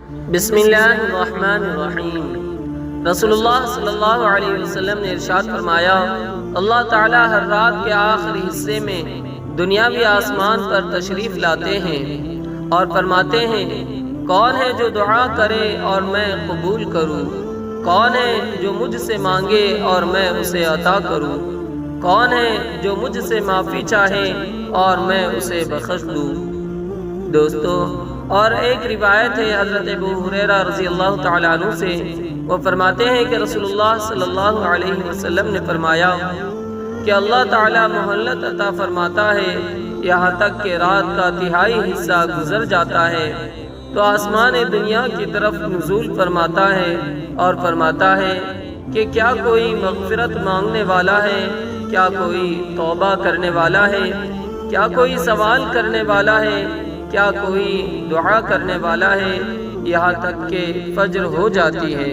بسم اللہ الرحمن الرحیم۔ رسول اللہ صلی اللہ علیہ وسلم نے ارشاد فرمایا، اللہ تعالیٰ ہر رات کے آخری حصے میں دنیاوی آسمان پر تشریف لاتے ہیں اور فرماتے ہیں، کون ہے جو دعا کرے اور میں قبول کروں؟ کون ہے جو مجھ سے مانگے اور میں اسے عطا کروں؟ کون ہے جو مجھ سے معافی چاہے اور میں اسے بخش دوں؟ دوستو، اور ایک روایت ہے حضرت ابو ہریرہ رضی اللہ تعالیٰ عنہ سے، وہ فرماتے ہیں کہ رسول اللہ صلی اللہ علیہ وسلم نے فرمایا کہ اللہ تعالیٰ مہلت عطا فرماتا ہے یہاں تک کہ رات کا تہائی حصہ گزر جاتا ہے تو آسمان دنیا کی طرف نزول فرماتا ہے اور فرماتا ہے کہ کیا کوئی مغفرت مانگنے والا ہے؟ کیا کوئی توبہ کرنے والا ہے؟ کیا کوئی سوال کرنے والا ہے؟ کیا کوئی دعا کرنے والا ہے؟ یہاں تک کہ فجر ہو جاتی ہے۔